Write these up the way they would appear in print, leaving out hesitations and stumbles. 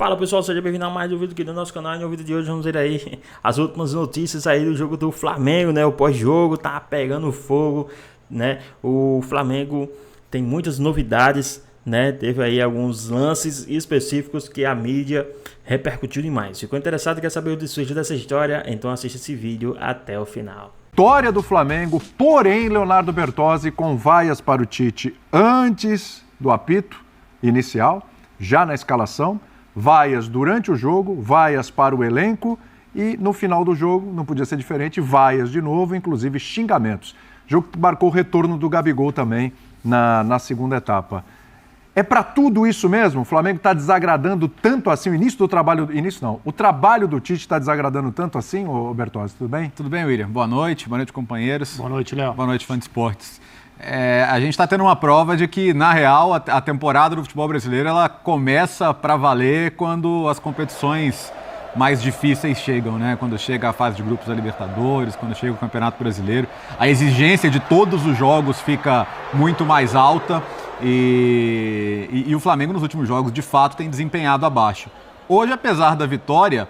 Fala pessoal, seja bem-vindo a mais um vídeo aqui do nosso canal. E no vídeo de hoje vamos ver aí as últimas notícias aí do jogo do Flamengo, né? O pós-jogo tá pegando fogo, né? O Flamengo tem muitas novidades, né? Teve aí alguns lances específicos que a mídia repercutiu demais. Ficou interessado e quer saber o desfecho dessa história? Então assista esse vídeo até o final. Vitória do Flamengo, porém Leonardo Bertozzi com vaias para o Tite antes do apito inicial, já na escalação. Vaias durante o jogo, vaias para o elenco e no final do jogo, não podia ser diferente, vaias de novo, inclusive xingamentos. Jogo que marcou o retorno do Gabigol também na segunda etapa. É para tudo isso mesmo? O Flamengo está desagradando tanto assim, o trabalho do Tite está desagradando tanto assim, ô Bertozzi, tudo bem? Tudo bem, William? Boa noite, companheiros. Boa noite, Léo. Boa noite, fã de esportes. A gente está tendo uma prova de que, na real, a temporada do futebol brasileiro ela começa para valer quando as competições mais difíceis chegam, né? Quando chega a fase de grupos da Libertadores, quando chega o Campeonato Brasileiro. A exigência de todos os jogos fica muito mais alta e o Flamengo nos últimos jogos, de fato, tem desempenhado abaixo. Hoje, apesar da vitória,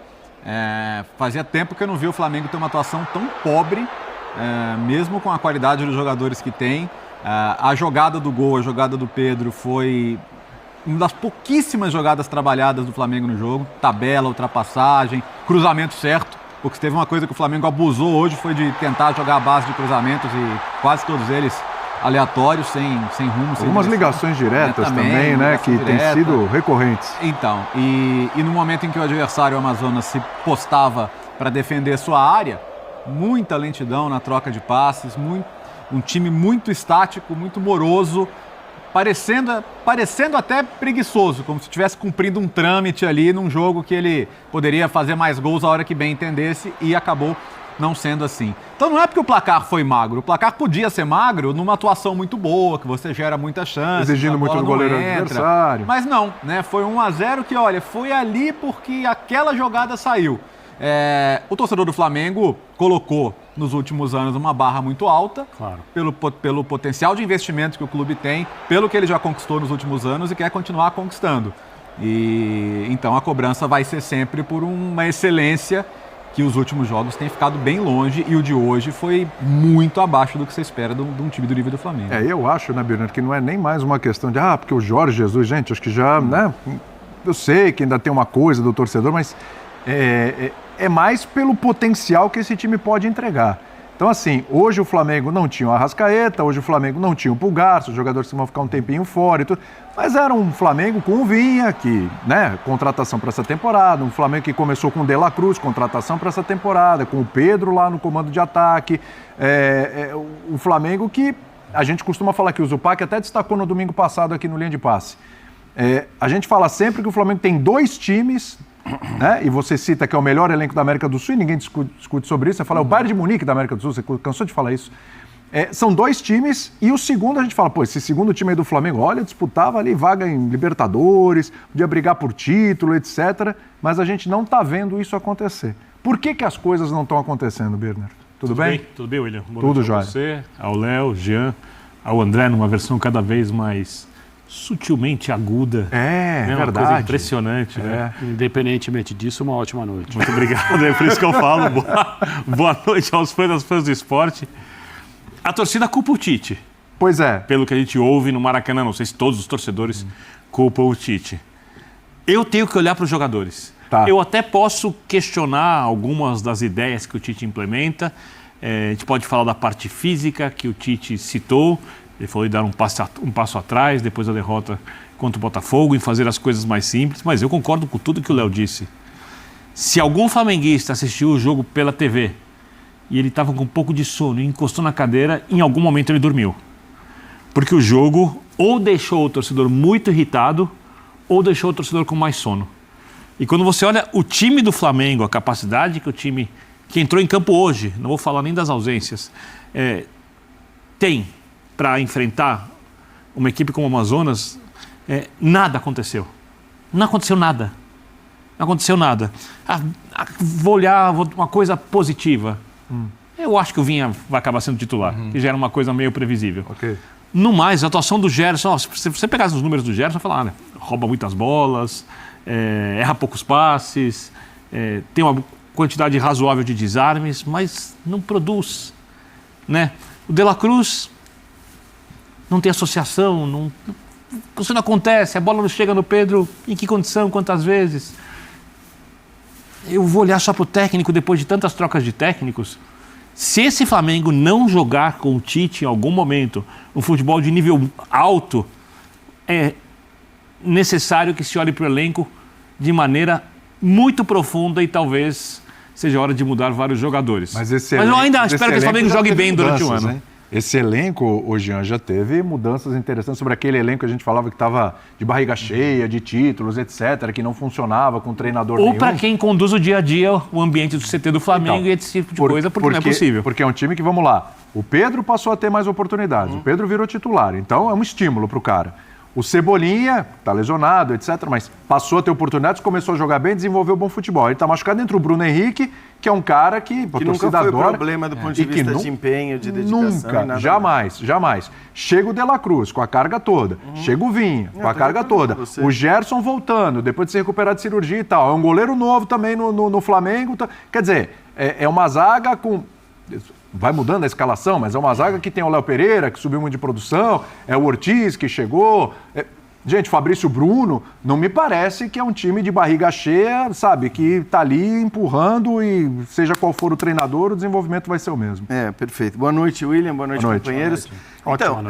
fazia tempo que eu não vi o Flamengo ter uma atuação tão pobre, mesmo com a qualidade dos jogadores que tem. A jogada do gol, a jogada do Pedro foi uma das pouquíssimas jogadas trabalhadas do Flamengo no jogo. Tabela, ultrapassagem, cruzamento certo, porque se teve uma coisa que o Flamengo abusou hoje foi de tentar jogar a base de cruzamentos e quase todos eles aleatórios, sem rumo. Algumas ligações diretas também, né, que têm sido recorrentes. Então, e no momento em que o adversário, o Amazonas, se postava para defender sua área, muita lentidão na troca de passes, um time muito estático, muito moroso, parecendo até preguiçoso, como se estivesse cumprindo um trâmite ali num jogo que ele poderia fazer mais gols a hora que bem entendesse e acabou não sendo assim. Então não é porque o placar foi magro, o placar podia ser magro numa atuação muito boa, que você gera muita chance. Exigindo muito do goleiro adversário. Mas não, né? Foi 1-0 que, olha, foi ali porque aquela jogada saiu. O torcedor do Flamengo colocou nos últimos anos uma barra muito alta, claro, pelo potencial de investimento que o clube tem, pelo que ele já conquistou nos últimos anos e quer continuar conquistando. E então a cobrança vai ser sempre por uma excelência que os últimos jogos têm ficado bem longe e o de hoje foi muito abaixo do que você espera de um time do nível do Flamengo. Eu acho, né, Bernardo, que não é nem mais uma questão de, porque o Jorge Jesus, gente, acho que já, né, eu sei que ainda tem uma coisa do torcedor, mas é mais pelo potencial que esse time pode entregar. Então, assim, hoje o Flamengo não tinha o Arrascaeta, hoje o Flamengo não tinha o Pulgar, os jogadores que vão ficar um tempinho fora e tudo, mas era um Flamengo com o Vinha, que, né, contratação para essa temporada, um Flamengo que começou com o De La Cruz, contratação para essa temporada, com o Pedro lá no comando de ataque, o Flamengo que a gente costuma falar que o Zupac até destacou no domingo passado aqui no Linha de Passe. A gente fala sempre que o Flamengo tem dois times, né? E você cita que é o melhor elenco da América do Sul e ninguém discute sobre isso. Você fala, é o Bayern de Munique da América do Sul, você cansou de falar isso. São dois times e o segundo a gente fala, esse segundo time aí do Flamengo, olha, disputava ali vaga em Libertadores, podia brigar por título, etc. Mas a gente não está vendo isso acontecer. Por que as coisas não estão acontecendo, Bernardo? Tudo bem? Tudo bem, William? Boa Tudo noite jóia. a você, ao Léo, Jean, ao André, numa versão cada vez mais sutilmente aguda. Verdade. Uma coisa impressionante, né? Independentemente disso, uma ótima noite. Muito obrigado, é por isso que eu falo. Boa noite aos fãs do esporte. A torcida culpa o Tite. Pois é. Pelo que a gente ouve no Maracanã, não sei se todos os torcedores culpam o Tite. Eu tenho que olhar para os jogadores. Tá. Eu até posso questionar algumas das ideias que o Tite implementa. A gente pode falar da parte física que o Tite citou. Ele falou de dar um passo atrás, depois da derrota contra o Botafogo, em fazer as coisas mais simples. Mas eu concordo com tudo que o Léo disse. Se algum flamenguista assistiu o jogo pela TV e ele estava com um pouco de sono e encostou na cadeira, em algum momento ele dormiu. Porque o jogo ou deixou o torcedor muito irritado ou deixou o torcedor com mais sono. E quando você olha o time do Flamengo, a capacidade que o time que entrou em campo hoje, não vou falar nem das ausências, tem para enfrentar uma equipe como o Amazonas, nada aconteceu. Não aconteceu nada. Não aconteceu nada. Vou olhar uma coisa positiva. Eu acho que o Vinha vai acabar sendo titular, que já era uma coisa meio previsível. Ok. No mais, a atuação do Gerson, se você pegasse os números do Gerson, falar, rouba muitas bolas, erra poucos passes, tem uma quantidade razoável de desarmes, mas não produz, né? O De La Cruz não tem associação, isso não acontece, a bola não chega no Pedro, em que condição, quantas vezes? Eu vou olhar só para o técnico depois de tantas trocas de técnicos. Se esse Flamengo não jogar com o Tite em algum momento um futebol de nível alto, é necessário que se olhe para o elenco de maneira muito profunda e talvez seja hora de mudar vários jogadores. Mas eu ainda espero que o Flamengo jogue bem durante o ano. Hein? Esse elenco, o Jean, já teve mudanças interessantes sobre aquele elenco que a gente falava que estava de barriga cheia, de títulos, etc., que não funcionava com treinador nenhum. Ou para quem conduz o dia a dia, o ambiente do CT do Flamengo então, e esse tipo de coisa, porque não é possível. Porque é um time que, vamos lá, o Pedro passou a ter mais oportunidades, o Pedro virou titular, então é um estímulo para o cara. O Cebolinha está lesionado, etc., mas passou a ter oportunidades, começou a jogar bem, desenvolveu bom futebol. Ele está machucado entre o Bruno Henrique, que é um cara que nunca foi problema do ponto de vista de empenho, de dedicação. Nunca, jamais. Chega o De La Cruz com a carga toda. Chega o Vinha com a carga toda. O Gerson voltando, depois de se recuperar de cirurgia e tal. É um goleiro novo também no Flamengo. Quer dizer, é uma zaga com... Vai mudando a escalação, mas é uma zaga que tem o Léo Pereira, que subiu muito de produção, é o Ortiz, que chegou... Gente, Fabrício Bruno, não me parece que é um time de barriga cheia, sabe, que tá ali empurrando e seja qual for o treinador, o desenvolvimento vai ser o mesmo. Perfeito. Boa noite, William, boa noite, companheiros. Boa noite. Então,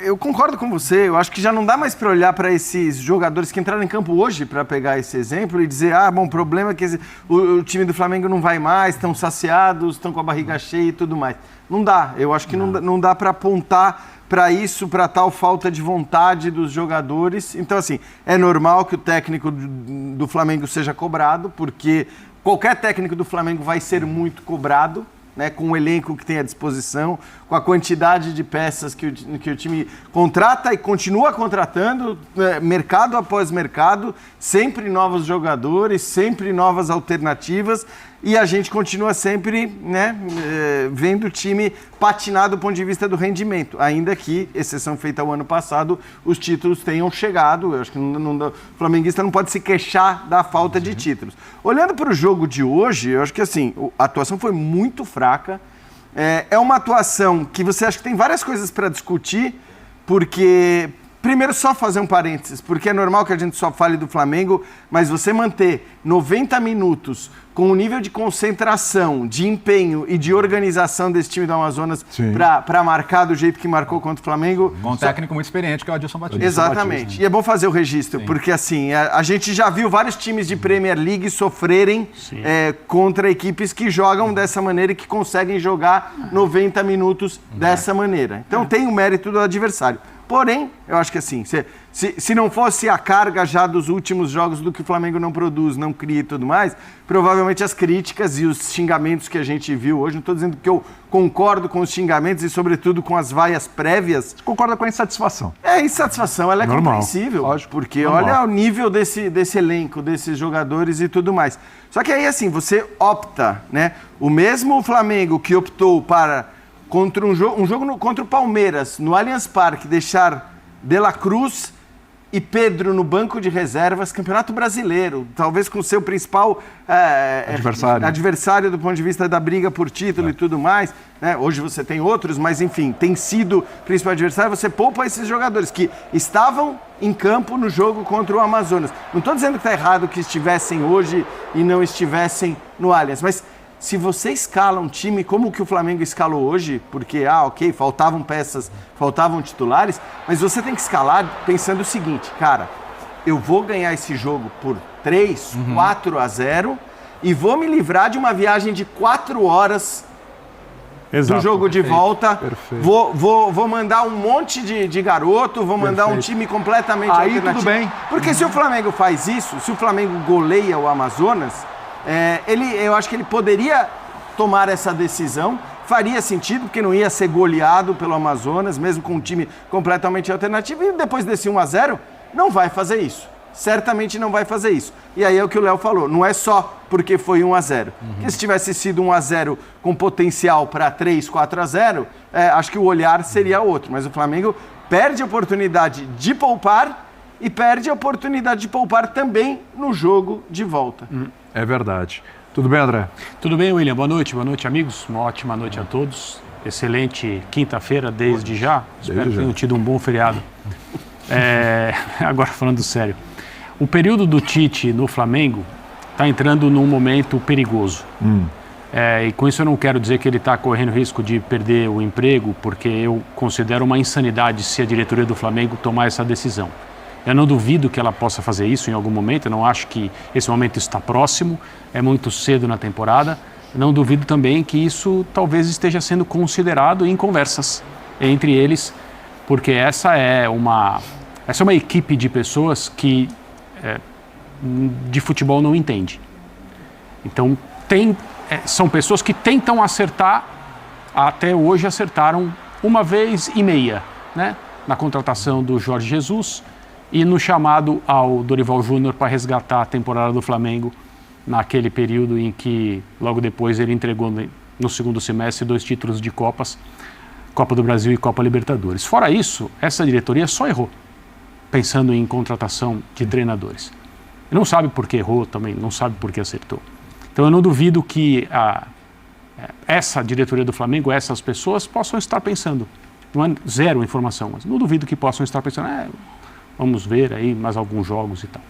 eu concordo com você, eu acho que já não dá mais para olhar para esses jogadores que entraram em campo hoje, para pegar esse exemplo e dizer, o problema é que o time do Flamengo não vai mais, estão saciados, estão com a barriga cheia e tudo mais. Não dá, eu acho que não dá para apontar para isso, para tal falta de vontade dos jogadores. Então, assim, é normal que o técnico do Flamengo seja cobrado, porque qualquer técnico do Flamengo vai ser muito cobrado, né, com o elenco que tem à disposição, com a quantidade de peças que o time contrata e continua contratando, mercado após mercado, sempre novos jogadores, sempre novas alternativas, e a gente continua sempre, né, vendo o time patinar do ponto de vista do rendimento, ainda que, exceção feita ao ano passado, os títulos tenham chegado. Eu acho que o flamenguista não pode se queixar da falta de títulos. Olhando para o jogo de hoje, eu acho que assim, a atuação foi muito fraca. É uma atuação que você acha que tem várias coisas para discutir, porque... Primeiro, só fazer um parênteses, porque é normal que a gente só fale do Flamengo, mas você manter 90 minutos com o nível de concentração, de empenho e de organização desse time do Amazonas para marcar do jeito que marcou contra o Flamengo... Com um técnico muito experiente, que é o Adilson Batista. Exatamente. E é bom fazer o registro, porque assim, a gente já viu vários times de Premier League sofrerem contra equipes que jogam dessa maneira e que conseguem jogar 90 minutos dessa maneira. Então tem o mérito do adversário. Porém, eu acho que assim, se não fosse a carga já dos últimos jogos do que o Flamengo não produz, não cria e tudo mais, provavelmente as críticas e os xingamentos que a gente viu hoje, não estou dizendo que eu concordo com os xingamentos e sobretudo com as vaias prévias. Você concorda com a insatisfação? A insatisfação, ela é compreensível, lógico, porque olha o nível desse elenco, desses jogadores e tudo mais. Só que aí assim, você opta, né? O mesmo Flamengo que optou para... Contra um jogo contra o Palmeiras, no Allianz Parque, deixar De La Cruz e Pedro no banco de reservas, Campeonato Brasileiro, talvez com o seu principal adversário do ponto de vista da briga por título e tudo mais, né? Hoje você tem outros, mas enfim, tem sido o principal adversário, você poupa esses jogadores que estavam em campo no jogo contra o Amazonas. Não estou dizendo que está errado que estivessem hoje e não estivessem no Allianz, mas... Se você escala um time como o que o Flamengo escalou hoje, porque, faltavam peças, faltavam titulares, mas você tem que escalar pensando o seguinte, cara, eu vou ganhar esse jogo por 3, 4-0 e vou me livrar de uma viagem de 4 horas do jogo de volta. Vou mandar um monte de garoto, vou mandar um time completamente alternativo. Tudo bem. Porque se o Flamengo faz isso, se o Flamengo goleia o Amazonas... eu acho que ele poderia tomar essa decisão, faria sentido, porque não ia ser goleado pelo Amazonas, mesmo com um time completamente alternativo, e depois desse 1-0, não vai fazer isso. Certamente não vai fazer isso. E aí é o que o Léo falou, não é só porque foi 1-0. Porque se tivesse sido 1-0 com potencial para 3, 4-0, acho que o olhar seria outro. Mas o Flamengo perde a oportunidade de poupar e perde a oportunidade de poupar também no jogo de volta. É verdade. Tudo bem, André? Tudo bem, William? Boa noite, amigos. Uma ótima noite a todos. Excelente quinta-feira desde já. Espero que tenham tido um bom feriado. Agora, falando sério. O período do Tite no Flamengo está entrando num momento perigoso. E com isso eu não quero dizer que ele está correndo risco de perder o emprego, porque eu considero uma insanidade se a diretoria do Flamengo tomar essa decisão. Eu não duvido que ela possa fazer isso em algum momento, eu não acho que esse momento está próximo, é muito cedo na temporada. Não duvido também que isso talvez esteja sendo considerado em conversas entre eles, porque essa é uma equipe de pessoas que de futebol não entende. Então, são pessoas que tentam acertar, até hoje acertaram uma vez e meia, né? Na contratação do Jorge Jesus e no chamado ao Dorival Júnior para resgatar a temporada do Flamengo naquele período em que, logo depois, ele entregou no segundo semestre 2 títulos de Copas, Copa do Brasil e Copa Libertadores. Fora isso, essa diretoria só errou, pensando em contratação de treinadores. Não sabe por que errou também, não sabe por que acertou. Então eu não duvido que essa diretoria do Flamengo, essas pessoas, possam estar pensando, não é zero informação, mas não duvido que possam estar pensando, vamos ver aí mais alguns jogos e tal.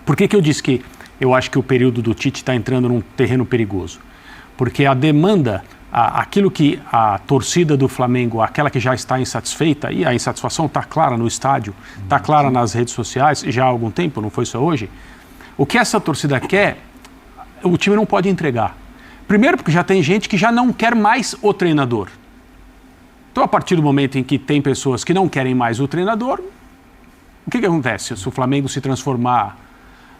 Por que eu disse que eu acho que o período do Tite está entrando num terreno perigoso? Porque a demanda, aquilo que a torcida do Flamengo, aquela que já está insatisfeita, e a insatisfação está clara no estádio, está clara nas redes sociais, já há algum tempo, não foi só hoje, o que essa torcida quer, o time não pode entregar. Primeiro porque já tem gente que já não quer mais o treinador. Então, a partir do momento em que tem pessoas que não querem mais o treinador, o que acontece? Se o Flamengo se transformar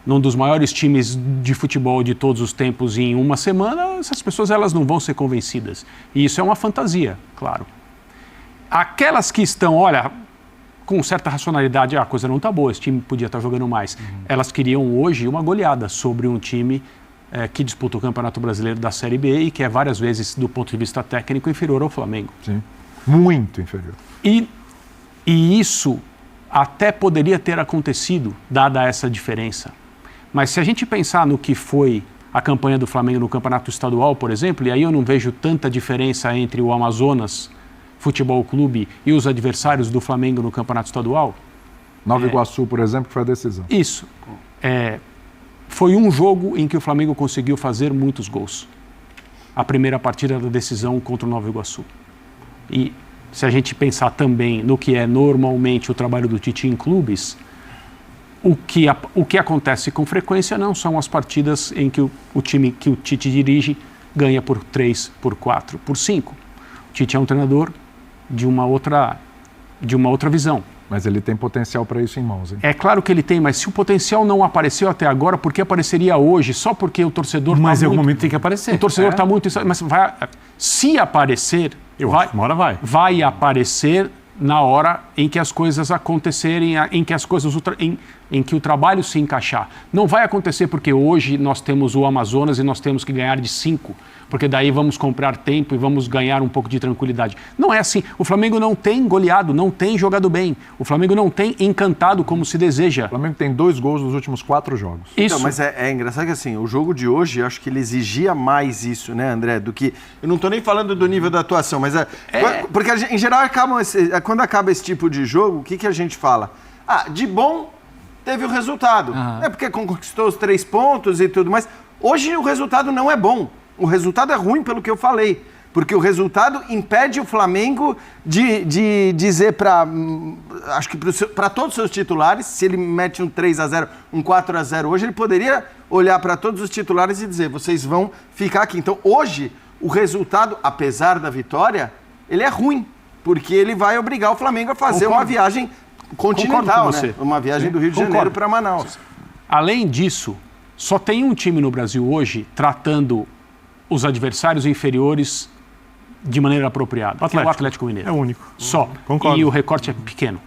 num dos maiores times de futebol de todos os tempos em uma semana, essas pessoas elas não vão ser convencidas. E isso é uma fantasia, claro. Aquelas que estão, olha, com certa racionalidade, a coisa não está boa, esse time podia estar jogando mais. Elas queriam hoje uma goleada sobre um time que disputa o Campeonato Brasileiro da Série B e que é várias vezes, do ponto de vista técnico, inferior ao Flamengo. Sim, muito inferior. E isso até poderia ter acontecido, dada essa diferença. Mas se a gente pensar no que foi a campanha do Flamengo no Campeonato Estadual, por exemplo, e aí eu não vejo tanta diferença entre o Amazonas Futebol Clube e os adversários do Flamengo no Campeonato Estadual. Nova Iguaçu, por exemplo, que foi a decisão. Isso. Foi um jogo em que o Flamengo conseguiu fazer muitos gols. A primeira partida da decisão contra o Nova Iguaçu. E se a gente pensar também no que é normalmente o trabalho do Tite em clubes, o que acontece com frequência não são as partidas em que o time que o Tite dirige ganha por 3, por 4, por 5. O Tite é um treinador de uma outra visão. Mas ele tem potencial para isso em mãos, hein? É claro que ele tem, mas se o potencial não apareceu até agora, por que apareceria hoje? Só porque o torcedor está muito... Mas em algum momento tem que aparecer. O torcedor está muito... Mas se aparecer... Uma hora vai. Vai aparecer na hora em que as coisas acontecerem, em que o trabalho se encaixar. Não vai acontecer porque hoje nós temos o Amazonas e nós temos que ganhar de 5, porque daí vamos comprar tempo e vamos ganhar um pouco de tranquilidade. Não é assim. O Flamengo não tem goleado, não tem jogado bem. O Flamengo não tem encantado como se deseja. O Flamengo tem 2 gols nos últimos 4 jogos. Isso. Então, mas é engraçado que assim, o jogo de hoje, eu acho que ele exigia mais isso, né, André, do que... Eu não estou nem falando do nível da atuação, mas porque em geral, quando acaba esse tipo de jogo, o que a gente fala? De bom teve o resultado. Porque conquistou os 3 pontos e tudo mais. Hoje o resultado não é bom. O resultado é ruim pelo que eu falei, porque o resultado impede o Flamengo de dizer para todos os seus titulares, se ele mete um 3-0, um 4-0 hoje, ele poderia olhar para todos os titulares e dizer, vocês vão ficar aqui. Então hoje, o resultado, apesar da vitória, ele é ruim, porque ele vai obrigar o Flamengo a fazer uma viagem continental, né? Uma viagem do Rio de Janeiro para Manaus. Além disso, só tem um time no Brasil hoje tratando os adversários inferiores de maneira apropriada, que é o Atlético Mineiro. É o único. Só. Concordo. E o recorte é pequeno.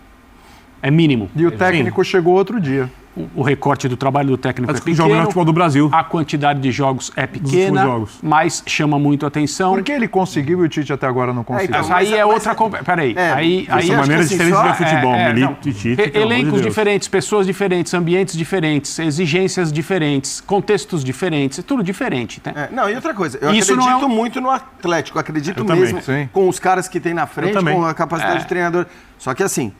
É mínimo. E o técnico chegou outro dia. o recorte do trabalho do técnico é Mas pequeno. joga no futebol do Brasil. A quantidade de jogos é pequena, jogos. mas chama muito a atenção. Por que ele conseguiu e o Tite até agora não conseguiu? Mas aí é outra... Peraí. Aí São acho que maneiras assim, diferentes de ver futebol. não. Milito e Tite, pelo amor de Elencos Deus. diferentes, pessoas diferentes, ambientes diferentes, exigências diferentes, contextos diferentes, é tudo diferente, né? Não, e outra coisa, eu Isso acredito não é muito no Atlético, acredito Eu também, mesmo sim. com os caras que tem na frente, também. com a capacidade de treinador. Só que assim,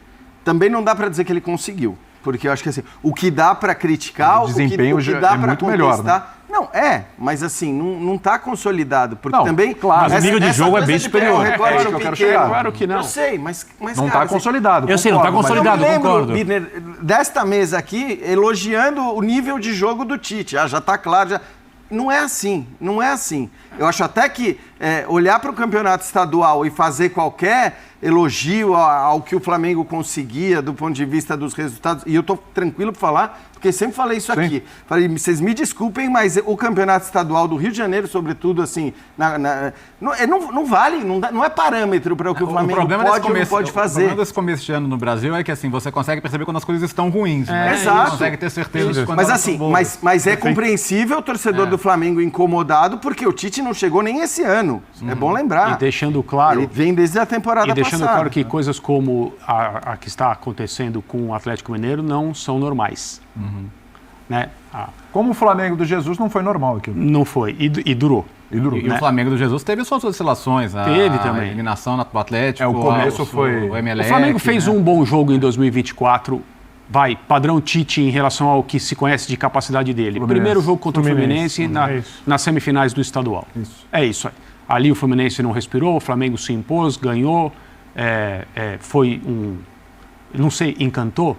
também não dá pra dizer que ele conseguiu. Porque eu acho que assim, o que dá pra criticar, O desempenho o que já dá é pra muito melhor, contestar... Não, mas assim, não tá consolidado. Porque Não, também... claro. Mas o nível de jogo é bem superior. É isso que eu quero chegar. Claro que não. Eu sei, mas Não cara, está consolidado. Eu sei, não tá concordo, mas- consolidado. eu me lembro, concordo. Birner, desta mesa aqui, elogiando o nível de jogo do Tite. Já tá claro, já... Não é assim, não é assim. Eu acho até que olhar para o campeonato estadual e fazer qualquer elogio ao que o Flamengo conseguia do ponto de vista dos resultados, e eu tô tranquilo para falar, porque sempre falei isso aqui. Falei, vocês me desculpem, mas o campeonato estadual do Rio de Janeiro, sobretudo, assim, não vale, não é parâmetro para o que o Flamengo pode ou não pode O fazer. problema desse começo de ano no Brasil é que assim, você consegue perceber quando as coisas estão ruins. Né? Exato. Você consegue ter certeza de quando Mas elas assim, estão boas. mas é compreensível o torcedor do Flamengo incomodado, porque o Tite não chegou nem esse ano. É bom lembrar. E deixando claro... Ele vem desde a temporada E deixando passada. claro que coisas como a que está acontecendo com o Atlético Mineiro não são normais. Né? Como o Flamengo do Jesus não foi normal aquilo. Não foi. E durou. E durou. E o Flamengo do Jesus teve suas oscilações. Teve também. A eliminação do Atlético. O começo foi... O O Emelec, Flamengo fez né? um bom jogo em 2024. Padrão Tite em relação ao que se conhece de capacidade dele. Fluminense. Primeiro jogo contra o Fluminense É isso. nas semifinais do estadual. Isso. É isso aí. Ali o Fluminense não respirou, o Flamengo se impôs, ganhou. Foi um... Não sei, encantou?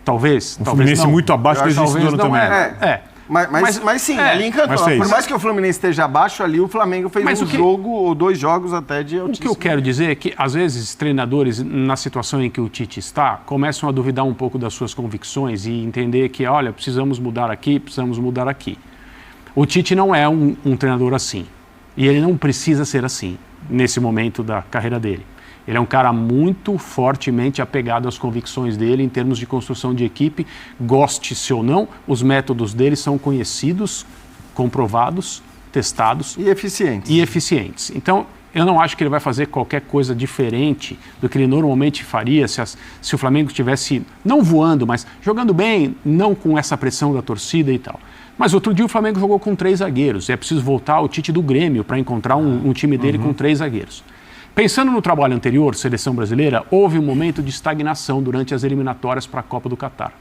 Talvez. O talvez Fluminense não. muito abaixo desse Talvez ano não também. Mas sim, ali encantou. mas fez. Por mais que o Fluminense esteja abaixo, ali o Flamengo fez Mas um o que- jogo ou 2 jogos até de O que altíssimo. eu quero dizer é que, às vezes, treinadores, na situação em que o Tite está, começam a duvidar um pouco das suas convicções e entender que, olha, precisamos mudar aqui, precisamos mudar aqui. O Tite não é um treinador assim. E ele não precisa ser assim, nesse momento da carreira dele. Ele é um cara muito fortemente apegado às convicções dele em termos de construção de equipe, goste-se ou não, os métodos dele são conhecidos, comprovados, testados E eficiente. e eficientes. Então, eu não acho que ele vai fazer qualquer coisa diferente do que ele normalmente faria se o Flamengo estivesse, não voando, mas jogando bem, não com essa pressão da torcida e tal. Mas outro dia o Flamengo jogou com 3 zagueiros. É preciso voltar ao Tite do Grêmio para encontrar um time dele com 3 zagueiros. Pensando no trabalho anterior, seleção brasileira, houve um momento de estagnação durante as eliminatórias para a Copa do Catar.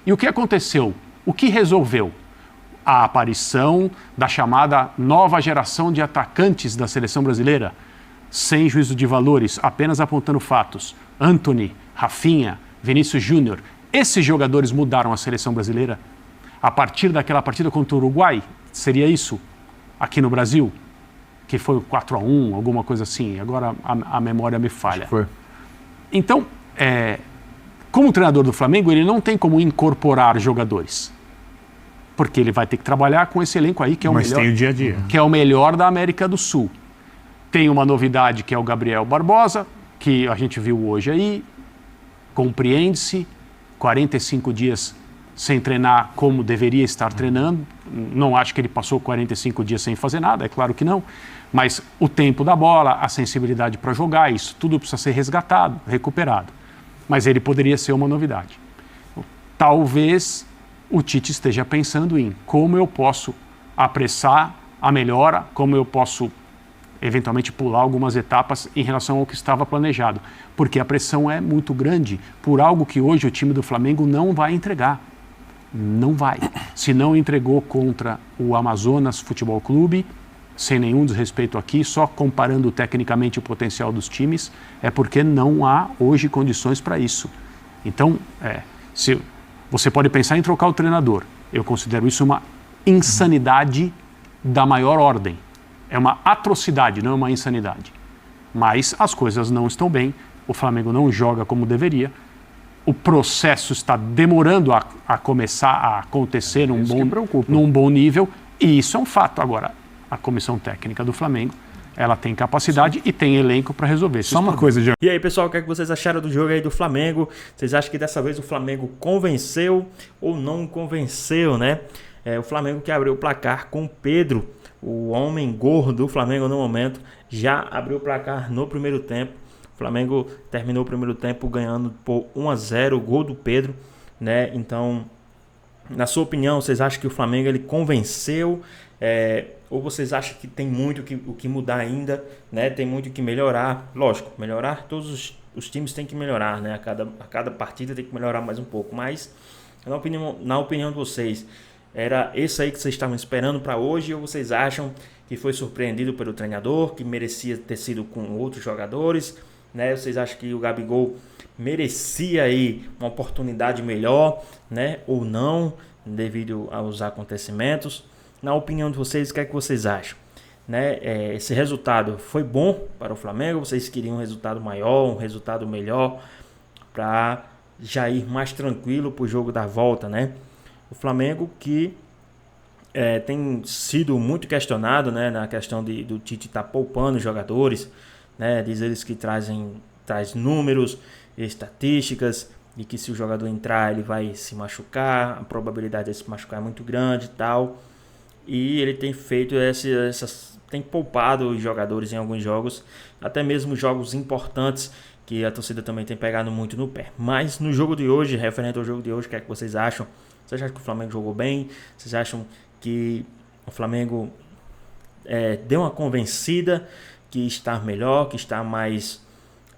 E o que aconteceu? O que resolveu? A aparição da chamada nova geração de atacantes da seleção brasileira, sem juízo de valores, apenas apontando fatos. Antony, Rafinha, Vinícius Júnior, esses jogadores mudaram a seleção brasileira. A partir daquela partida contra o Uruguai, seria isso aqui no Brasil? Que foi o 4-1, alguma coisa assim. Agora a memória me falha. Foi. Então, como treinador do Flamengo, ele não tem como incorporar jogadores. Porque ele vai ter que trabalhar com esse elenco aí, que é o Mas melhor. tem o dia a dia. Que é o melhor da América do Sul. Tem uma novidade que é o Gabriel Barbosa, que a gente viu hoje aí, compreende-se, 45 dias sem treinar como deveria estar treinando. Não acho que ele passou 45 dias sem fazer nada, é claro que não. Mas o tempo da bola, a sensibilidade para jogar, isso tudo precisa ser resgatado, recuperado. Mas ele poderia ser uma novidade. Talvez o Tite esteja pensando em como eu posso apressar a melhora, como eu posso eventualmente pular algumas etapas em relação ao que estava planejado. Porque a pressão é muito grande por algo que hoje o time do Flamengo não vai entregar. Não vai. Se não entregou contra o Amazonas Futebol Clube, sem nenhum desrespeito aqui, só comparando tecnicamente o potencial dos times, é porque não há hoje condições para isso. Então, se você pode pensar em trocar o treinador, eu considero isso uma insanidade da maior ordem. É uma atrocidade, não é uma insanidade. Mas as coisas não estão bem, o Flamengo não joga como deveria, o processo está demorando a começar a acontecer num bom nível, e isso é um fato. Agora, a comissão técnica do Flamengo ela tem capacidade e tem elenco para resolver. Só uma coisa, Diego. E aí, pessoal, o que é que vocês acharam do jogo aí do Flamengo? Vocês acham que dessa vez o Flamengo convenceu ou não convenceu, né? O Flamengo que abriu o placar com o Pedro, o homem gordo do Flamengo no momento, já abriu o placar no primeiro tempo. O Flamengo terminou o primeiro tempo ganhando por 1-0, o gol do Pedro, né? Então, na sua opinião, vocês acham que o Flamengo ele convenceu? Ou vocês acham que tem muito o que mudar ainda, né? Tem muito o que melhorar? Lógico, melhorar, todos os times têm que melhorar, né? A cada partida tem que melhorar mais um pouco. Mas, na opinião de vocês, era esse aí que vocês estavam esperando para hoje? Ou vocês acham que foi surpreendido pelo treinador, que merecia ter sido com outros jogadores, né? Vocês acham que o Gabigol merecia aí uma oportunidade melhor, né? Ou não, devido aos acontecimentos? Na opinião de vocês, o que é que vocês acham? Né? Esse resultado foi bom para o Flamengo? Vocês queriam um resultado maior, um resultado melhor, para já ir mais tranquilo para o jogo da volta, né? O Flamengo que tem sido muito questionado, né, na questão do Tite estar poupando os jogadores, né? Diz eles que traz números, estatísticas, de que se o jogador entrar ele vai se machucar, a probabilidade de se machucar é muito grande e tal. E ele tem feito tem poupado os jogadores em alguns jogos, até mesmo jogos importantes, que a torcida também tem pegado muito no pé. Mas no jogo de hoje, referente ao jogo de hoje, o que é que vocês acham? Vocês acham que o Flamengo jogou bem? Vocês acham que o Flamengo deu uma convencida, que está melhor, que está mais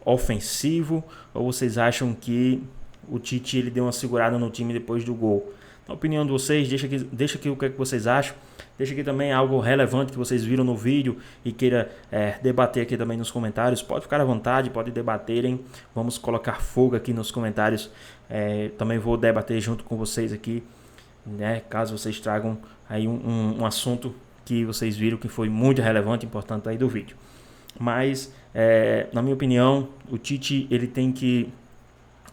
ofensivo? Ou vocês acham que o Tite ele deu uma segurada no time depois do gol? Na opinião de vocês, deixa aqui o que é que vocês acham. Deixa aqui também algo relevante que vocês viram no vídeo e queira debater aqui também nos comentários. Pode ficar à vontade, pode debaterem. Vamos colocar fogo aqui nos comentários. Também vou debater junto com vocês aqui, né? Caso vocês tragam aí um assunto que vocês viram que foi muito relevante, importante aí do vídeo. Mas, na minha opinião, o Tite ele tem que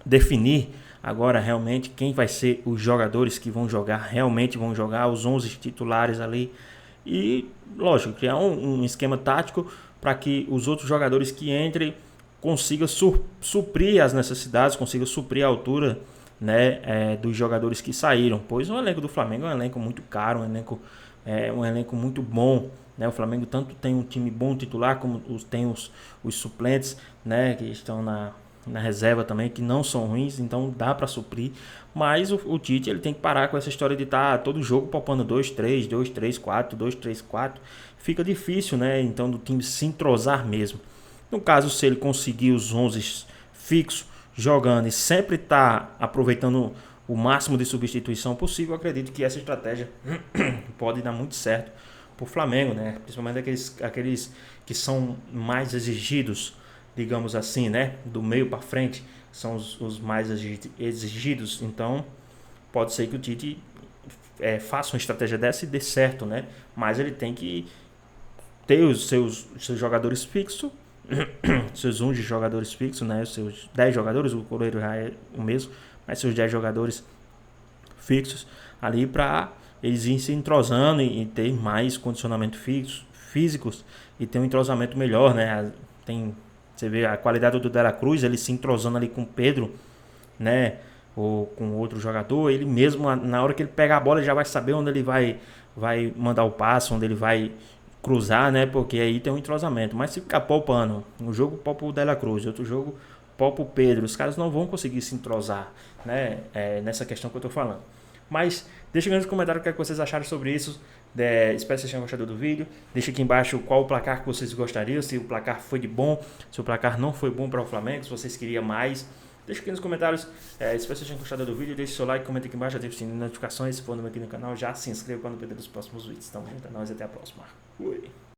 definir agora realmente quem vai ser os jogadores que vão jogar, realmente vão jogar, os 11 titulares ali. E, lógico, criar um esquema tático para que os outros jogadores que entrem consigam suprir as necessidades, consigam suprir a altura, né, dos jogadores que saíram. Pois o elenco do Flamengo é um elenco muito caro, um elenco muito bom, né? O Flamengo tanto tem um time bom titular, como tem os suplentes, né, que estão na reserva também, que não são ruins, então dá para suprir. Mas o Tite ele tem que parar com essa história de estar todo jogo poupando 2-3, 2-3-4, 2-3-4. Fica difícil, né? Então do time se entrosar mesmo. No caso, se ele conseguir os 11 fixos jogando e sempre estar aproveitando o máximo de substituição possível, eu acredito que essa estratégia pode dar muito certo para o Flamengo, né? Principalmente aqueles que são mais exigidos, digamos assim, né? Do meio para frente são os mais exigidos. Então pode ser que o Tite faça uma estratégia dessa e dê certo, né? Mas ele tem que ter os seus jogadores fixos, seus 11 jogadores fixos, né? Os seus 10 jogadores, o goleiro já é o mesmo, mas seus 10 jogadores fixos ali para eles irem se entrosando e ter mais condicionamento físicos e ter um entrosamento melhor, né? Você vê a qualidade do De La Cruz, ele se entrosando ali com o Pedro, né? Ou com outro jogador, ele mesmo, na hora que ele pegar a bola, ele já vai saber onde ele vai mandar o passe, onde ele vai cruzar, né? Porque aí tem um entrosamento. Mas se ficar poupando, um jogo poupa o De La Cruz, outro jogo poupa o Pedro, os caras não vão conseguir se entrosar, né? Nessa questão que eu tô falando. Mas deixa aqui nos comentários o que é que vocês acharam sobre isso. Espero que vocês tenham gostado do vídeo. Deixa aqui embaixo qual o placar que vocês gostariam, se o placar foi de bom, se o placar não foi bom para o Flamengo, se vocês queriam mais. Deixa aqui nos comentários. Espero que vocês tenham gostado do vídeo. Deixa o seu like, comenta aqui embaixo, ative o sininho de notificações. Se for novo aqui no canal, já se inscreva para não perder os próximos vídeos. Então, junto a nós, até a próxima. Fui!